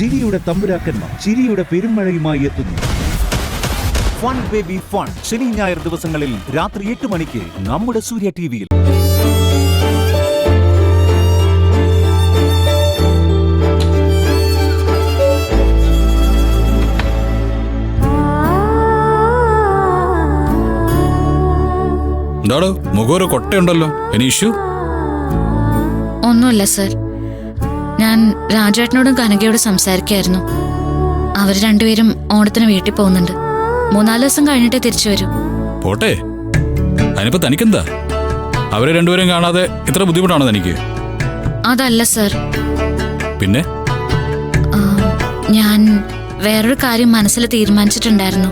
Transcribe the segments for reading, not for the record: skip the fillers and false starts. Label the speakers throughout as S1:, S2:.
S1: ചിരിയുടെ തമ്പുരാക്കന്മാർ ചിരിയുടെ പെരുമഴയുമായി എത്തുന്നു. ഫൺ ബേബി ഫൺ ശനി ഞായർ ദിവസങ്ങളിൽ രാത്രി 8 മണിക്ക് നമ്മുടെ സൂര്യ ടിവിയിൽ.
S2: എന്താടോ മുഖൊരു കൊട്ടയുണ്ടല്ലോ, എനി ഇഷ്യൂ?
S3: ഒന്നുമില്ല സർ, ഞാൻ രാജേട്ടനോടും കനകയോടും സംസാരിക്കായിരുന്നു. അവർ രണ്ടുപേരും ഓണത്തിന് വീട്ടിൽ പോകുന്നുണ്ട്. 3-4 ദിവസം കഴിഞ്ഞിട്ടേ തിരിച്ചു വരൂ.
S2: പോട്ടെ, അതിനിപ്പോ തനിക്കെന്താ? അവരെ രണ്ടുപേരും കാണാതെ ഇത്ര ബുദ്ധിമുട്ടാണോ തനിക്ക്?
S3: അതല്ല സർ,
S2: പിന്നെ
S3: ഞാൻ വേറൊരു കാര്യം മനസ്സിൽ തീരുമാനിച്ചിട്ടുണ്ടായിരുന്നു.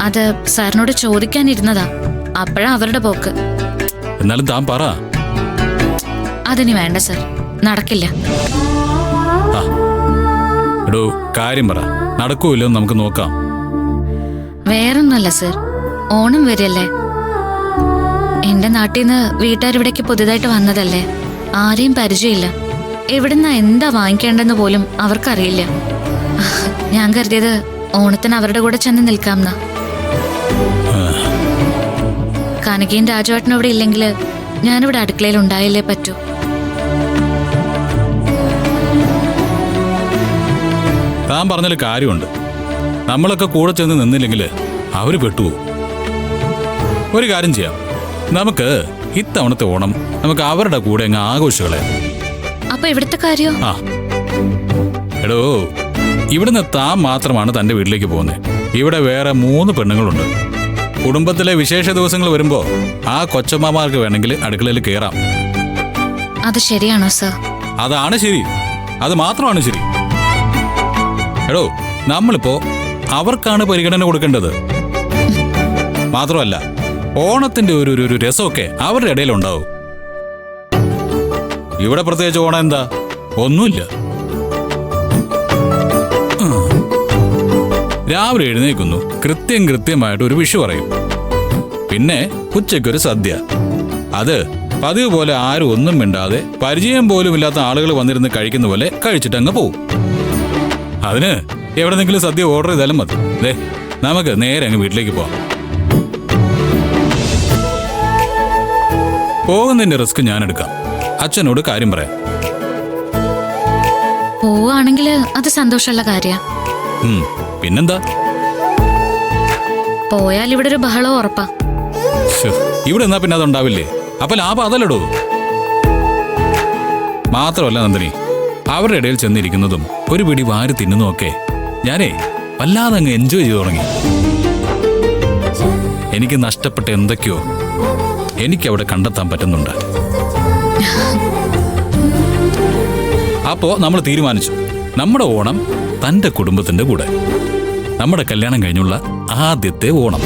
S3: അത് സാറിനോട് ചോദിക്കാനിരുന്നതാ, അപ്പോഴാ അവരുടെ പോക്ക്.
S2: എന്നാലും താൻ പറ.
S3: അതിനി വേണ്ട സർ, നടക്കില്ല.
S2: എടോ കാര്യം പറ, നടക്കൂല്ലോ നമുക്ക് നോക്കാം.
S3: വേറൊന്നുമല്ല സർ, ഓണം വരില്ലേ. എന്റെ നാട്ടിൽ നിന്ന് വീട്ടുകാരിവിടേക്ക് പുതിയതായിട്ട് വന്നതല്ലേ, ആരെയും പരിചയമില്ല. എവിടുന്ന എന്താ വാങ്ങിക്കേണ്ടെന്ന് പോലും അവർക്കറിയില്ല. ഞാൻ കരുതിയത് ഓണത്തിന് അവരുടെ കൂടെ ചെന്ന് നിൽക്കാമെന്നാ. കനകയും രാജുവേട്ടനും ഇവിടെ ഇല്ലെങ്കിൽ ഞാനിവിടെ അടുക്കളയിൽ ഉണ്ടായില്ലേ പറ്റൂ.
S2: താൻ പറഞ്ഞാൽ കാര്യമുണ്ട്. നമ്മളൊക്കെ കൂടെ ചെന്ന് നിന്നില്ലെങ്കിൽ അവര് പെട്ടുപോകും. ഒരു കാര്യം ചെയ്യാം, നമുക്ക് ഇത്തവണത്തെ ഓണം നമുക്ക് അവരുടെ കൂടെ അങ്ങ് ആഘോഷികളെ.
S3: അപ്പൊ ഇവിടുത്തെ കാര്യം?
S2: എടോ, ഇവിടുന്ന് താൻ മാത്രമാണ് തന്റെ വീട്ടിലേക്ക് പോകുന്നത്. ഇവിടെ വേറെ 3 പെണ്ണുങ്ങളുണ്ട്. കുടുംബത്തിലെ വിശേഷ ദിവസങ്ങൾ വരുമ്പോ ആ കൊച്ചമ്മമാർക്ക് വേണമെങ്കിൽ അടുക്കളയിൽ കയറാം.
S3: അത് ശരിയാണോ സർ?
S2: അതാണ് ശരി, അത് മാത്രമാണ് ശരി. എടോ, നമ്മളിപ്പോ അവർക്കാണ് പരിഗണന കൊടുക്കേണ്ടത്. മാത്രമല്ല ഓണത്തിന്റെ ഒരു രസമൊക്കെ അവരുടെ ഇടയിലുണ്ടാവും. ഇവിടെ പ്രത്യേകിച്ച് ഓണം എന്താ? ഒന്നുമില്ല. രാവിലെ എഴുന്നേൽക്കുന്നു, കൃത്യമായിട്ട് ഒരു വിഷു പറയും. പിന്നെ ഉച്ചയ്ക്കൊരു സദ്യ. അത് പതിവ് പോലെ ആരും ഒന്നും മിണ്ടാതെ പരിചയം പോലും ഇല്ലാത്ത ആളുകൾ വന്നിരുന്ന് കഴിക്കുന്ന പോലെ കഴിച്ചിട്ട് അങ്ങ് പോവും. അതിന് എവിടെന്നെങ്കിലും സദ്യ ഓർഡർ ചെയ്താലും മതി. ദേ, നമുക്ക് നേരെ അങ്ങ് വീട്ടിലേക്ക് പോവാം. പോകുന്നതിന്റെ റിസ്ക് ഞാൻ എടുക്കാം. അച്ഛനോട് കാര്യം പറയാം.
S3: പോവാണെങ്കിൽ അത് സന്തോഷമുള്ള കാര്യ.
S2: പിന്നെന്താ?
S3: പോയാൽ ഇവിടെ ഒരു ബഹളം ഉറപ്പാ.
S2: ഇവിടെ എന്നാ പിന്നെ അതുണ്ടാവില്ലേ? അപ്പൊ ലാഭം അതല്ലടോ. മാത്രമല്ല നന്ദിനി, അവരുടെ ഇടയിൽ ചെന്നിരിക്കുന്നതും ഒരു പിടി വാരി തിന്നുന്നതും ഒക്കെ ഞാനേ വല്ലാതെ അങ്ങ് എൻജോയ് ചെയ്തു തുടങ്ങി. എനിക്ക് നഷ്ടപ്പെട്ട എന്തൊക്കെയോ എനിക്കവിടെ കണ്ടെത്താൻ പറ്റുന്നുണ്ട്. അപ്പോ നമ്മൾ തീരുമാനിച്ചു, നമ്മുടെ ഓണം തന്റെ കുടുംബത്തിന്റെ കൂടെ. നമ്മുടെ കല്യാണം കഴിഞ്ഞുള്ള ആദ്യത്തെ ഓണം.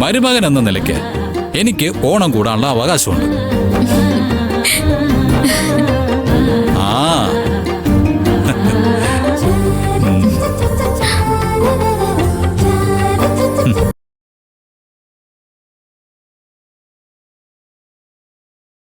S2: മരുമകൻ എന്ന നിലയ്ക്ക് എനിക്ക് ഓണം കൂടാനുള്ള അവകാശമുണ്ട്.